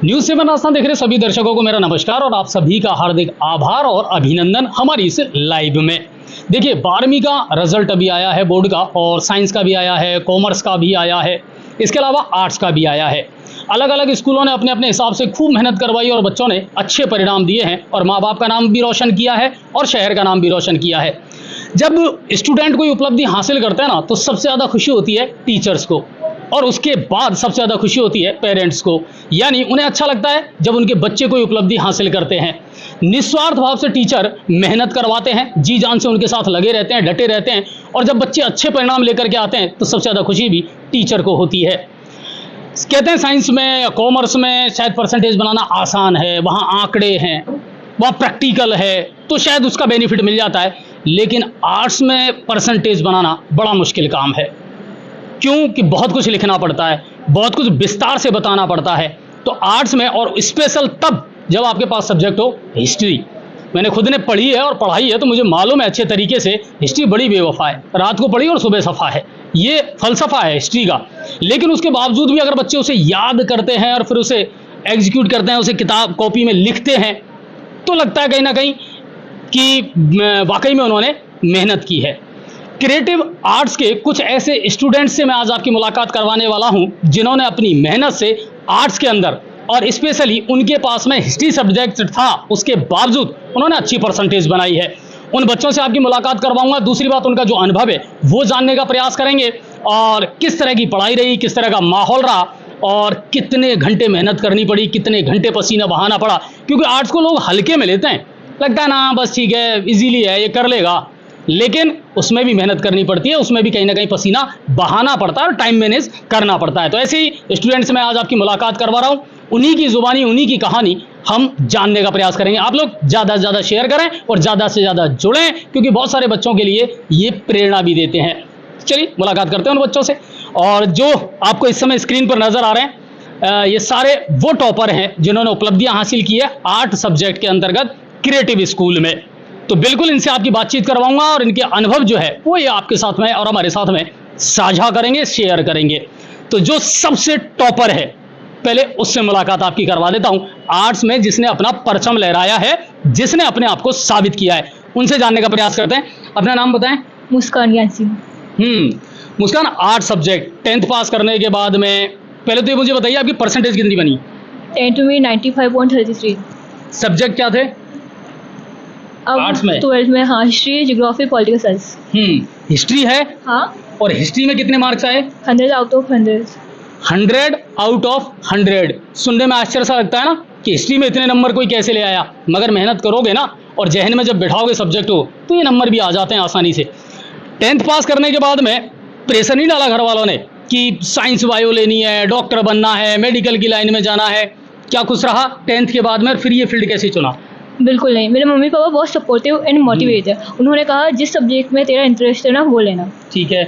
News 7 Rajasthan देख रहे सभी दर्शकों को मेरा नमस्कार और आप सभी का हार्दिक आभार और अभिनंदन हमारी इस लाइव में। देखिए 12वीं का रिजल्ट अभी आया है बोर्ड का, और साइंस का भी आया है, कॉमर्स का भी आया है, इसके अलावा आर्ट्स का भी आया है। अलग अलग स्कूलों ने अपने अपने हिसाब से खूब मेहनत करवाई और बच्चों ने अच्छे परिणाम दिए हैं और माँ बाप का नाम भी रोशन किया है और शहर का नाम भी रोशन किया है। जब स्टूडेंट कोई उपलब्धि हासिल करता है ना, तो सबसे ज़्यादा खुशी होती है टीचर्स को, और उसके बाद सबसे ज़्यादा खुशी होती है पेरेंट्स को। यानी उन्हें अच्छा लगता है जब उनके बच्चे कोई उपलब्धि हासिल करते हैं। निस्वार्थ भाव से टीचर मेहनत करवाते हैं, जी जान से उनके साथ लगे रहते हैं, डटे रहते हैं, और जब बच्चे अच्छे परिणाम लेकर के आते हैं तो सबसे ज़्यादा खुशी भी टीचर को होती है। कहते हैं साइंस में या कॉमर्स में शायद परसेंटेज बनाना आसान है, वहाँ आंकड़े हैं, वहाँ प्रैक्टिकल है, तो शायद उसका बेनिफिट मिल जाता है। लेकिन आर्ट्स में परसेंटेज बनाना बड़ा मुश्किल काम है, क्योंकि बहुत कुछ लिखना पड़ता है, बहुत कुछ विस्तार से बताना पड़ता है। तो आर्ट्स में, और स्पेशल तब जब आपके पास सब्जेक्ट हो हिस्ट्री। मैंने खुद ने पढ़ी है और पढ़ाई है, तो मुझे मालूम है अच्छे तरीके से हिस्ट्री बड़ी बेवफा है। रात को पढ़ी और सुबह सफ़ा है, ये फलसफा है हिस्ट्री का। लेकिन उसके बावजूद भी अगर बच्चे उसे याद करते हैं और फिर उसे एग्जीक्यूट करते हैं, उसे किताब कॉपी में लिखते हैं, तो लगता है कहीं ना कहीं कि वाकई में उन्होंने मेहनत की है। क्रिएटिव आर्ट्स के कुछ ऐसे स्टूडेंट्स से मैं आज आपकी मुलाकात करवाने वाला हूं, जिन्होंने अपनी मेहनत से आर्ट्स के अंदर, और स्पेशली उनके पास में हिस्ट्री सब्जेक्ट था, उसके बावजूद उन्होंने अच्छी परसेंटेज बनाई है। उन बच्चों से आपकी मुलाकात करवाऊंगा। दूसरी बात, उनका जो अनुभव है वो जानने का प्रयास करेंगे, और किस तरह की पढ़ाई रही, किस तरह का माहौल रहा, और कितने घंटे मेहनत करनी पड़ी, कितने घंटे पसीना बहाना पड़ा। क्योंकि आर्ट्स को लोग हल्के में लेते हैं, लगता है ना बस ठीक है, इजीली है, ये कर लेगा, लेकिन उसमें भी मेहनत करनी पड़ती है, उसमें भी कहीं ना कहीं पसीना बहाना पड़ता है और टाइम मैनेज करना पड़ता है। तो ऐसे ही स्टूडेंट्स से मैं आज आपकी मुलाकात करवा रहा हूँ, उन्हीं की जुबानी, उन्हीं की कहानी हम जानने का प्रयास करेंगे। आप लोग ज़्यादा से ज़्यादा शेयर करें और ज़्यादा से ज़्यादा जुड़ें, क्योंकि बहुत सारे बच्चों के लिए ये प्रेरणा भी देते हैं। चलिए मुलाकात करते हैं उन बच्चों से। और जो आपको इस समय स्क्रीन पर नज़र आ रहे हैं, ये सारे वो टॉपर हैं जिन्होंने उपलब्धियाँ हासिल की है आर्ट सब्जेक्ट के अंतर्गत क्रिएटिव स्कूल में। तो बिल्कुल इनसे आपकी बातचीत करवाऊंगा और इनके अनुभव जो है वो ये आपके साथ में और हमारे साथ में साझा करेंगे, शेयर करेंगे। तो जो सबसे टॉपर है, पहले उससे मुलाकात आपकी करवा देता हूं, आर्ट्स में जिसने अपना परचम लहराया है, जिसने अपने आप को साबित किया है, उनसे जानने का प्रयास करते हैं। अपना नाम बताएं। मुस्कान यासी। मुस्कान, आर्ट सब्जेक्ट 10th पास करने के बाद में पहले तो ये मुझे बताइए आपकी परसेंटेज कितनी बनी? 10th में 95.33। सब्जेक्ट क्या थे अब आर्ट्स में? 12th में हाँ, history, geography, political science. History है। हाँ। और हिस्ट्री में कितने मार्क्स आए? 100 आउट ऑफ 100। 100 out of 100। सुनने में आश्चर्य सा लगता है ना कि हिस्ट्री में इतने नंबर कोई कैसे ले आया, मगर मेहनत करोगे ना और जहन में जब बैठाओगे सब्जेक्ट हो, तो ये नंबर भी आ जाते हैं आसानी से। 10th पास करने के बाद में प्रेशर नहीं डाला घर वालों ने कि साइंस बायो लेनी है, डॉक्टर बनना है, मेडिकल की लाइन में जाना है? क्या कुछ रहा 10th के बाद में, फिर ये फील्ड कैसे चुना? बिल्कुल नहीं, मेरे मम्मी पापा बहुत सपोर्टिव एंड मोटिवेट है। उन्होंने कहा जिस सब्जेक्ट में तेरा इंटरेस्ट है ना, वो लेना। ठीक है।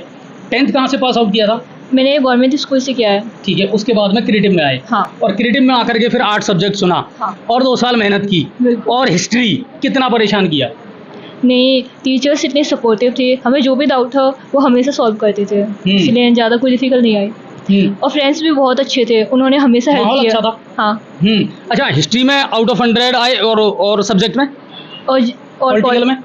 10th कहाँ से पास आउट किया था? मैंने गवर्नमेंट स्कूल से किया है। ठीक है। उसके बाद में क्रिएटिव में आए। हाँ। और क्रिएटिव में आकर के फिर आर्ट सब्जेक्ट चुना। हाँ। और 2 साल मेहनत की। और हिस्ट्री कितना परेशान किया? नहीं, टीचर्स इतने सपोर्टिव थे, हमें जो भी डाउट था वो हमेशा सॉल्व करते थे, इसलिए ज़्यादा कोई डिफिकल्ट नहीं आई। और फ्रेंड्स भी बहुत अच्छे थे, उन्होंने हमेशा हेल्प किया। अच्छा था। हाँ। अच्छा, हिस्ट्री में आउट ऑफ 100 आए, और सब्जेक्ट में और पॉलिटिकल में?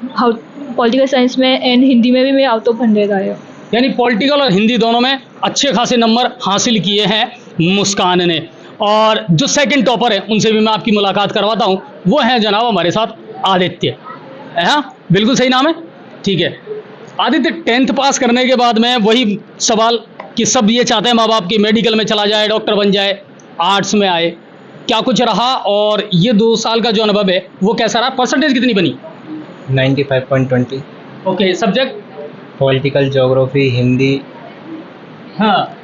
पॉलिटिकल साइंस में एंड हिंदी में भी मैं आउट ऑफ 100 आया। यानी पॉलिटिकल और हिंदी दोनों में अच्छे खासे नंबर हासिल किए हैं मुस्कान ने। और जो सेकंड टॉपर है उनसे भी मैं आपकी मुलाकात करवाता हूँ, वो है जनाब हमारे साथ आदित्य। हाँ, बिल्कुल सही नाम है। ठीक है। आदित्य 10th पास करने के बाद में वही सवाल कि सब ये चाहते हैं माँ बाप की मेडिकल में चला जाए, डॉक्टर बन जाए, आर्ट्स में आए, क्या कुछ रहा? और ये 2 साल का जो अनुभव है वो कैसा रहा? परसेंटेज कितनी बनी? 95.20। Okay. Subject? Political, geography, Hindi. हाँ,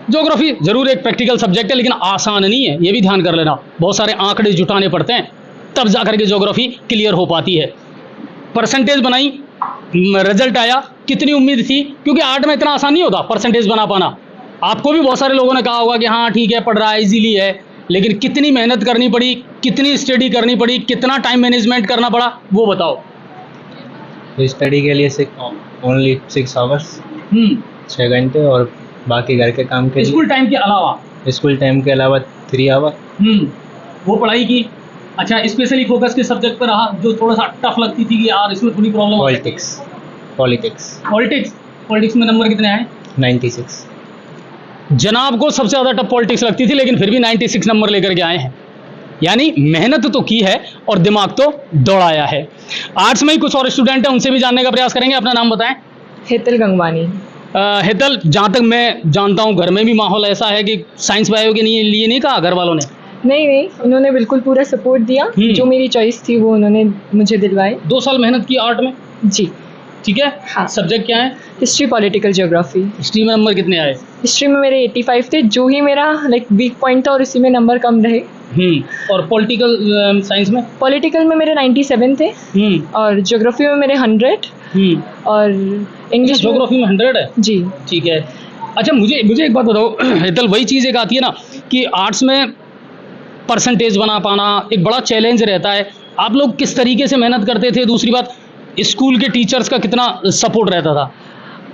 ज्योग्राफी जरूर एक प्रैक्टिकल सब्जेक्ट है, लेकिन आसान नहीं है, ये भी ध्यान कर लेना। बहुत सारे आंकड़े जुटाने पड़ते हैं, तब जाकर के ज्योग्राफी क्लियर हो पाती है। परसेंटेज बनाई, रिजल्ट आया, कितनी उम्मीद थी? क्योंकि आर्ट में इतना आसान नहीं होता परसेंटेज बना पाना। आपको भी बहुत सारे लोगों ने कहा होगा कि हाँ ठीक है, पढ़ रहा है, इजीली है, लेकिन कितनी मेहनत करनी पड़ी, कितनी स्टडी करनी पड़ी, कितना टाइम मैनेजमेंट करना पड़ा, वो बताओ। तो स्टडी के लिए ओनली 6 आवर्स, 6 घंटे, और बाकी घर के काम के लिए स्कूल टाइम के अलावा 3 आवर। वो पढ़ाई की। अच्छा, स्पेशली फोकस किस सब्जेक्ट पर रहा जो थोड़ा सा टफ लगती थी कि यार इसमें थोड़ी problem? Politics. Politics. Politics. Politics में नंबर कितने आए? 96। जनाब को सबसे ज़्यादा टफ पॉलिटिक्स लगती थी, लेकिन फिर भी 96 नंबर लेकर के आए हैं। यानी मेहनत तो की है और दिमाग तो दौड़ाया है। आर्ट्स में ही कुछ और स्टूडेंट हैं, उनसे भी जानने का प्रयास करेंगे। अपना नाम बताएं। हेतल गंगवानी। हेतल, जहाँ तक मैं जानता हूँ घर में भी माहौल ऐसा है कि साइंस बायो के लिए नहीं कहा घर वालों ने? नहीं, उन्होंने बिल्कुल पूरा सपोर्ट दिया। जो मेरी चॉइस थी वो उन्होंने मुझे दिलवाई। 2 साल मेहनत की आर्ट में? जी। ठीक है। हाँ। सब्जेक्ट क्या है? History, political geography. हिस्ट्री में नंबर कितने आए? हिस्ट्री में मेरे 85 थे, जो ही मेरा वीक पॉइंट था और उसी में नंबर कम रहे। और पॉलिटिकल साइंस में? पॉलिटिकल में मेरे 97 थे और ज्योग्राफी में मेरे 100 और इंग्लिश ज्योग्राफी में 100 है? जी। ठीक है। अच्छा, मुझे एक बात बताओ हेतल, वही चीज़ एक आती है ना कि आर्ट्स में परसेंटेज बना पाना एक बड़ा चैलेंज रहता है। आप लोग किस तरीके से मेहनत करते थे? दूसरी बात, स्कूल के टीचर्स का कितना सपोर्ट रहता था?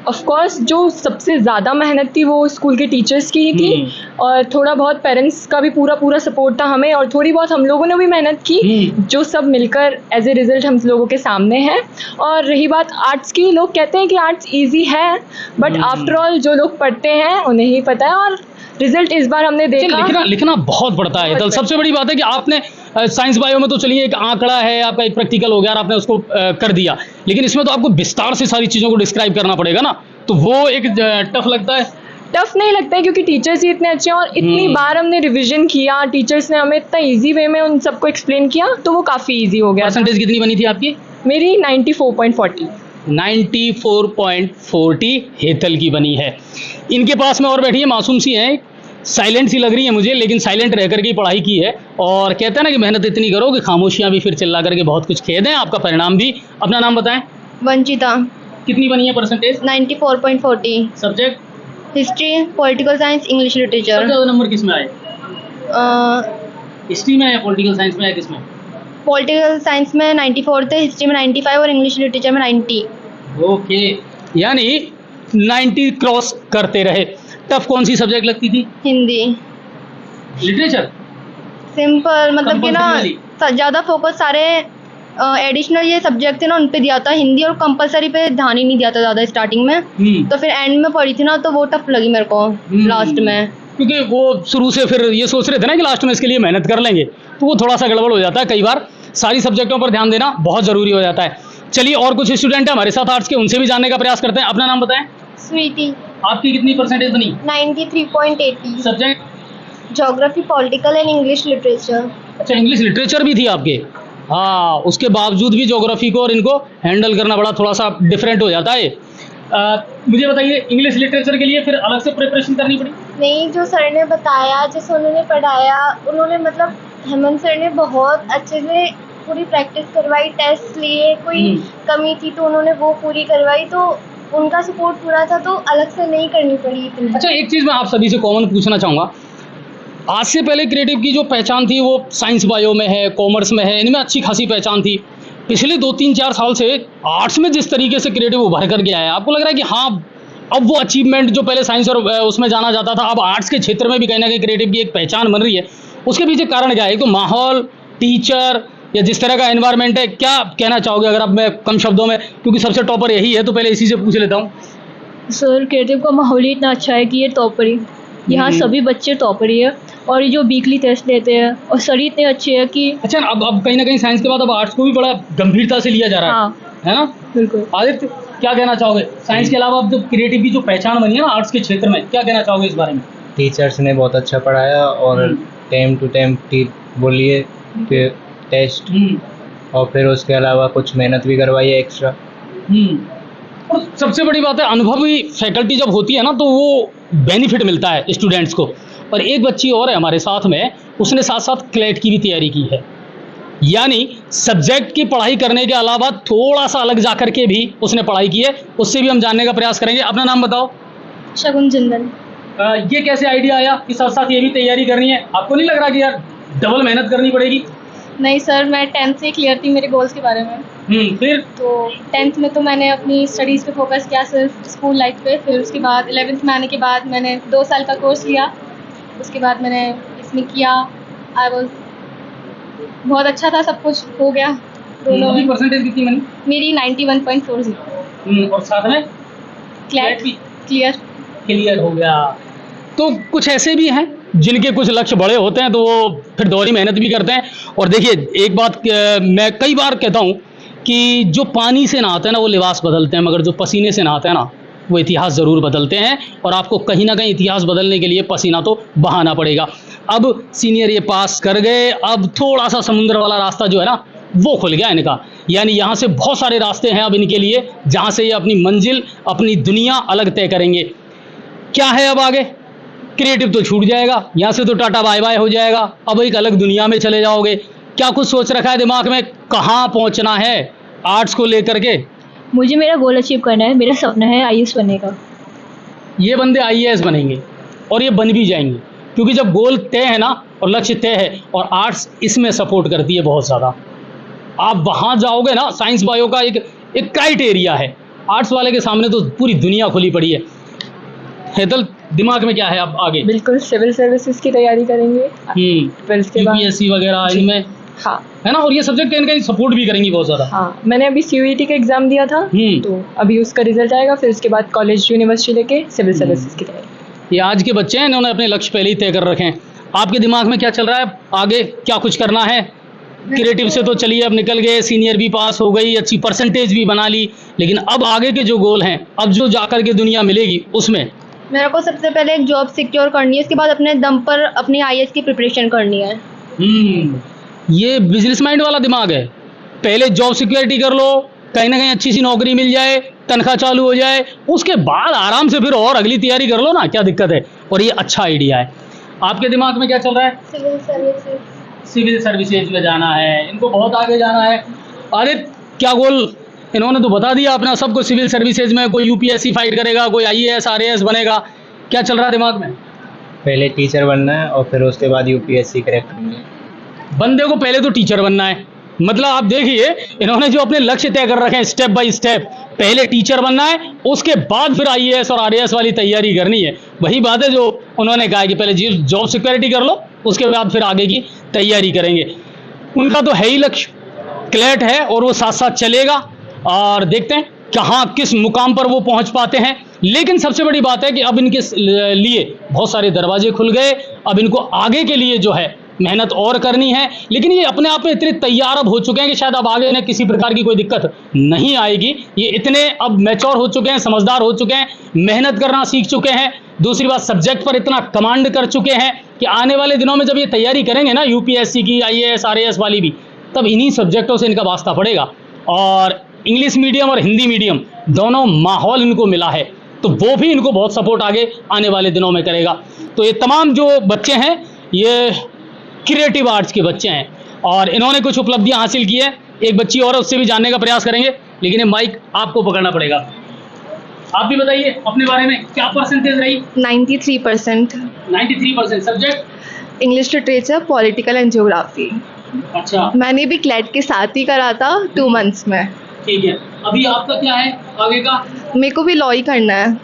ऑफ कोर्स जो सबसे ज़्यादा मेहनत थी वो स्कूल के टीचर्स की ही थी और थोड़ा बहुत पेरेंट्स का भी पूरा सपोर्ट था हमें, और थोड़ी बहुत हम लोगों ने भी मेहनत की, जो सब मिलकर एज ए रिजल्ट हम लोगों के सामने है। और रही बात आर्ट्स की, लोग कहते हैं कि आर्ट्स इजी है, बट आफ्टर ऑल जो लोग पढ़ते हैं उन्हें ही पता है। और रिजल्ट इस बार हमने देखा, लिखना बहुत पड़ता है। तो सबसे बड़ी बात है कि आपने साइंस बायो में तो चलिए एक आंकड़ा है, आपका एक प्रैक्टिकल हो गया और आपने उसको कर दिया, लेकिन इसमें तो आपको विस्तार से सारी चीज़ों को डिस्क्राइब करना पड़ेगा ना, तो वो एक टफ लगता है। टफ नहीं लगता है क्योंकि टीचर्स ही इतने अच्छे हैं और इतनी बार हमने रिवीजन किया, टीचर्स ने हमें इतना इजी वे में उन सबको एक्सप्लेन किया, तो वो काफ़ी इजी हो गया। परसेंटेज कितनी बनी थी आपकी? मेरी 94.40। 94.40 हेतल की बनी है। इनके पास में और बैठी है, मासूम सी हैं, साइलेंट सी लग रही है मुझे, लेकिन साइलेंट रह करके पढ़ाई की है और कहते हैं ना कि मेहनत इतनी करो कि खामोशियाँ भी फिर चिल्ला करके बहुत कुछ खेद हैं, आपका परिणाम भी। अपना नाम बताएं। वंचिता। कितनी बनी है percentage? 94.40। Subject? History, political science, English सबसे लिटरेचर। ज़्यादा नंबर किस में आए? हिस्ट्री में या पॉलिटिकल साइंस में या किस में? पॉलिटिकल साइंस में 94 थे, हिस्ट्री में 95 और इंग्लिश लिटरेचर में 90। ओके, यानी 90 क्रॉस करते रहे। टफ कौन सी सब्जेक्ट लगती थी? हिंदी। लिटरेचर? सिंपल, मतलब कि ना Compulsory ज़्यादा फोकस सारे एडिशनल ये सब्जेक्ट थे ना उन पे दिया था, हिंदी और कंपलसरी पे ध्यान ही नहीं दिया था ज़्यादा स्टार्टिंग में। तो फिर एंड में पढ़ी थी ना, तो वो टफ लगी मेरे को लास्ट में, क्योंकि वो शुरू से फिर ये सोच रहे थे ना कि लास्ट में इसके लिए मेहनत कर लेंगे, तो वो थोड़ा सा गड़बड़ हो जाता है। कई बार सारी सब्जेक्टों पर ध्यान देना बहुत ज़रूरी हो जाता है। चलिए, और कुछ स्टूडेंट हैं हमारे साथ आर्ट्स के, उनसे भी जानने का प्रयास करते हैं। अपना नाम बताएं। स्वीटी। आपकी कितनी परसेंटेज बनी? 93.80। Subject? Geography, political and English literature. अच्छा, इंग्लिश लिटरेचर भी थी आपके? हाँ, उसके बावजूद भी ज्योग्राफी को और इनको हैंडल करना बड़ा थोड़ा सा डिफरेंट हो जाता है। मुझे बताइए, इंग्लिश लिटरेचर के लिए फिर अलग से प्रिपरेशन करनी पड़ी? नहीं, जो सर ने बताया, जैसे उन्होंने पढ़ाया, उन्होंने मतलब हेमंत सर ने बहुत अच्छे से पूरी प्रैक्टिस करवाई, टेस्ट लिए, कोई कमी थी तो उन्होंने वो पूरी करवाई, तो उनका सपोर्ट पूरा था, तो अलग से नहीं करनी पड़ी इतनी। अच्छा, एक चीज़ मैं आप सभी से कॉमन पूछना चाहूँगा, आज से पहले क्रिएटिव की जो पहचान थी वो साइंस बायो में है, कॉमर्स में है, इनमें अच्छी खासी पहचान थी। पिछले 2-3-4 साल से आर्ट्स में जिस तरीके से क्रिएटिव उभर कर गया है, आपको लग रहा है कि हाँ, अब वो अचीवमेंट जो पहले साइंस और उसमें जाना जाता था, अब आर्ट्स के क्षेत्र में भी कहीं ना कहीं क्रिएटिव की एक पहचान बन रही है, उसके पीछे कारण क्या है? एक तो माहौल, टीचर या जिस तरह का एनवायरनमेंट है, क्या कहना चाहोगे अगर आप, मैं कम शब्दों में, क्योंकि सबसे टॉपर यही है तो पहले इसी से पूछ लेता हूँ। सर, क्रिएटिव का माहौल ही इतना अच्छा है कि ये टॉपर ही, यहाँ सभी बच्चे टॉपर ही है, और ये जो वीकली टेस्ट लेते हैं और सर ही इतने अच्छे हैं कि। अच्छा, अब कहीं ना कहीं साइंस के बाद अब आर्ट्स को भी बड़ा गंभीरता से लिया जा रहा है। हाँ, है ना? बिल्कुल। आदित्य, क्या कहना चाहोगे? साइंस के अलावा अब जो क्रिएटिव की जो पहचान बनी है ना आर्ट्स के क्षेत्र में, क्या कहना चाहोगे इस बारे में? टीचर्स ने बहुत अच्छा पढ़ाया और टाइम टू टाइम बोलिए, फिर टेस्ट, और फिर उसके अलावा कुछ मेहनत भी करवाई है एक्स्ट्रा। और सबसे बड़ी बात है, अनुभवी फैकल्टी जब होती है ना तो वो बेनिफिट मिलता है स्टूडेंट्स को। और एक बच्ची और है हमारे साथ में, उसने साथ साथ क्लेट की भी तैयारी की है, यानी सब्जेक्ट की पढ़ाई करने के अलावा थोड़ा सा अलग जा करके भी उसने पढ़ाई की है, उससे भी हम जानने का प्रयास करेंगे। अपना नाम बताओ। शगुन जिंदल। ये कैसे आइडिया आया कि साथ साथ ये भी तैयारी करनी है? आपको नहीं लग रहा कि यार डबल मेहनत करनी पड़ेगी? नहीं सर, मैं 10th से क्लियर थी मेरे गोल्स के बारे में। फिर तो 10th में तो मैंने अपनी स्टडीज़ पे फोकस किया, सिर्फ स्कूल लाइफ पे। फिर उसके बाद 11th में आने के बाद मैंने 2 साल का कोर्स लिया, उसके बाद मैंने इसमें किया। आई वॉज बहुत अच्छा था, सब कुछ हो गया दोनों अभी में। परसेंटेज कितनी बनी? मेरी 91.40 और साथ में क्लैट भी क्लियर। क्लियर हो गया। तो कुछ ऐसे भी हैं जिनके कुछ लक्ष्य बड़े होते हैं तो वो फिर दोहरी मेहनत भी करते हैं। और देखिए एक बात मैं कई बार कहता हूँ कि जो पानी से नहाते हैं ना वो लिबास बदलते हैं, मगर जो पसीने से नहाते हैं ना वो इतिहास ज़रूर बदलते हैं। और आपको कहीं ना कहीं इतिहास बदलने के लिए पसीना तो बहाना पड़ेगा। अब सीनियर ये पास कर गए, अब थोड़ा सा समुद्र वाला रास्ता जो है ना वो खुल गया इनका। यानी यहाँ से बहुत सारे रास्ते हैं अब इनके लिए, जहाँ से ये अपनी मंजिल, अपनी दुनिया अलग तय करेंगे। क्या है अब आगे? क्रिएटिव तो छूट जाएगा, यहाँ से तो टाटा बाय बाय हो जाएगा, अब एक अलग दुनिया में चले जाओगे। क्या कुछ सोच रखा है दिमाग में, कहाँ पहुँचना है आर्ट्स को लेकर के? मुझे मेरा गोल अचीव करना है, मेरा सपना है आईएएस बनने का। ये बंदे आईएएस बनेंगे और ये बन भी जाएंगे, क्योंकि जब गोल तय है ना और लक्ष्य तय है, और आर्ट्स इसमें सपोर्ट करती है बहुत ज़्यादा। आप वहाँ जाओगे ना, साइंस बायो का एक क्राइटेरिया है, आर्ट्स वाले के सामने तो पूरी दुनिया खुली पड़ी है। हेतल, दिमाग में क्या है अब आगे? बिल्कुल सिविल सर्विसेज की तैयारी करेंगे 12th के बाद। यूपीएससी वगैरह इनमें हाँ है ना, और ये सब्जेक्ट कहीं ना कहीं सपोर्ट भी करेंगी बहुत ज़्यादा। हाँ, मैंने अभी सीयूईटी का एग्ज़ाम दिया था, तो अभी उसका रिजल्ट आएगा, फिर उसके बाद कॉलेज यूनिवर्सिटी लेके सिविल सर्विसेज की तैयारी। ये आज के बच्चे हैं, इन्होंने अपने लक्ष्य पहले ही तय कर रखे हैं। आपके दिमाग में क्या चल रहा है आगे, क्या कुछ करना है? क्रिएटिव से तो चलिए अब निकल गए, सीनियर भी पास हो गई, अच्छी परसेंटेज भी बना ली, लेकिन अब आगे के जो गोल हैं, अब जो जाकर के दुनिया मिलेगी उसमें मेरे को सबसे पहले एक जॉब सिक्योर करनी है, इसके बाद अपने दम पर अपनी आईएएस की प्रिपरेशन करनी है। ये बिजनेस माइंड वाला दिमाग है। पहले जॉब सिक्योरिटी कर लो, कहीं ना कहीं अच्छी सी नौकरी मिल जाए, तनख्वाह चालू हो जाए, उसके बाद आराम से फिर और अगली तैयारी कर लो ना, क्या दिक्कत है? और ये अच्छा आइडिया है। आपके दिमाग में क्या चल रहा है? Civil services. सिविल सर्विसेज में जाना है, इनको बहुत आगे जाना है। अरे क्या गोल, इन्होंने तो बता दिया अपना सबको, सिविल सर्विसेज में कोई यूपीएससी फाइट करेगा, कोई आईएएस आरएएस बनेगा। क्या चल रहा है दिमाग में? पहले टीचर बनना है और फिर उसके बाद यूपीएससी क्रैक करनी है। बंदे को पहले तो टीचर बनना है। मतलब आप देखिए इन्होंने जो अपने लक्ष्य तय कर रखे हैं स्टेप बाय स्टेप, पहले टीचर बनना है, उसके बाद फिर आईएएस और आरएएस वाली तैयारी करनी है। वही बात है जो उन्होंने कहा कि पहले जॉब सिक्योरिटी कर लो, उसके बाद फिर आगे की तैयारी करेंगे। उनका तो है ही लक्ष्य, क्लैट है और वो साथ साथ चलेगा, और देखते हैं कहाँ किस मुकाम पर वो पहुंच पाते हैं। लेकिन सबसे बड़ी बात है कि अब इनके लिए बहुत सारे दरवाजे खुल गए। अब इनको आगे के लिए जो है मेहनत और करनी है, लेकिन ये अपने आप में इतने तैयार अब हो चुके हैं कि शायद अब आगे इन्हें किसी प्रकार की कोई दिक्कत नहीं आएगी। ये इतने अब मैच्योर हो चुके हैं, समझदार हो चुके हैं, मेहनत करना सीख चुके हैं। दूसरी बात, सब्जेक्ट पर इतना कमांड कर चुके हैं कि आने वाले दिनों में जब ये तैयारी करेंगे ना यूपीएससी की, आईएएस आरएएस वाली भी, तब इन्हीं सब्जेक्टों से इनका वास्ता पड़ेगा। और इंग्लिश मीडियम और हिंदी मीडियम दोनों माहौल इनको मिला है, तो वो भी इनको बहुत सपोर्ट आगे आने वाले दिनों में करेगा। तो ये तमाम जो बच्चे हैं ये क्रिएटिव आर्ट्स के बच्चे हैं और इन्होंने कुछ उपलब्धियां हासिल की है। एक बच्ची और, उससे भी जानने का प्रयास करेंगे, लेकिन ये माइक आपको पकड़ना पड़ेगा। आप भी बताइए अपने बारे में, क्या परसेंटेज रही? 93%। 93%। Subject? English literature, political and geography. अच्छा, मैंने भी क्लैट के साथ ही करा था 2 मंथ्स में। ठीक है। अभी आपका क्या है आगे का? मेरे को भी लॉ ही करना है।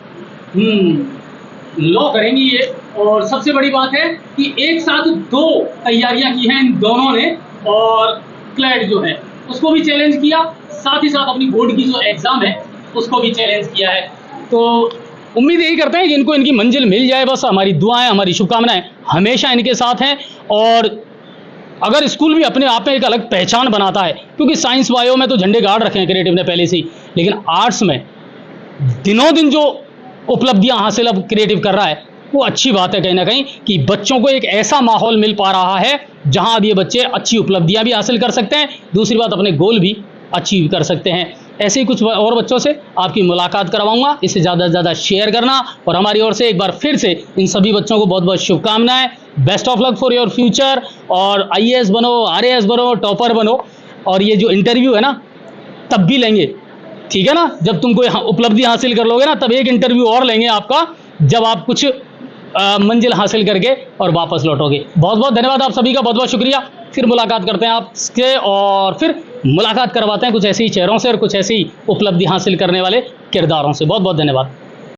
लॉ करेंगी ये, और सबसे बड़ी बात है कि एक साथ 2 तैयारियां की हैं इन दोनों ने, और क्लैट जो है उसको भी चैलेंज किया, साथ ही साथ अपनी बोर्ड की जो एग्ज़ाम है उसको भी चैलेंज किया है। तो उम्मीद यही करते हैं कि इनको इनकी मंजिल मिल जाए। बस हमारी दुआएं, हमारी शुभकामनाएं हमेशा इनके साथ हैं। और अगर स्कूल भी अपने आप में एक अलग पहचान बनाता है, क्योंकि साइंस बायो में तो झंडे गाड़ रखे हैं क्रिएटिव ने पहले से ही, लेकिन आर्ट्स में दिनों दिन जो उपलब्धियां हासिल अब क्रिएटिव कर रहा है वो अच्छी बात है कहीं ना कहीं, कि बच्चों को एक ऐसा माहौल मिल पा रहा है जहां अब ये बच्चे अच्छी उपलब्धियां भी हासिल कर सकते हैं, दूसरी बात अपने गोल भी अचीव कर सकते हैं। ऐसे ही कुछ और बच्चों से आपकी मुलाकात करवाऊंगा, इसे ज़्यादा से ज़्यादा शेयर करना। और हमारी ओर से एक बार फिर से इन सभी बच्चों को बहुत बहुत शुभकामनाएं। Best of luck for your future, और आईएएस बनो, आरएएस बनो, टॉपर बनो। और ये जो इंटरव्यू है ना तब भी लेंगे, ठीक है ना? जब तुम कोई उपलब्धि हासिल कर लोगे ना, तब एक इंटरव्यू और लेंगे आपका, जब आप कुछ मंजिल हासिल करके और वापस लौटोगे। बहुत बहुत धन्यवाद आप सभी का, बहुत बहुत शुक्रिया। फिर मुलाकात करते हैं आपसे, और फिर मुलाकात करवाते हैं कुछ ऐसे ही चेहरों से और कुछ ऐसी उपलब्धि हासिल करने वाले किरदारों से। बहुत बहुत धन्यवाद।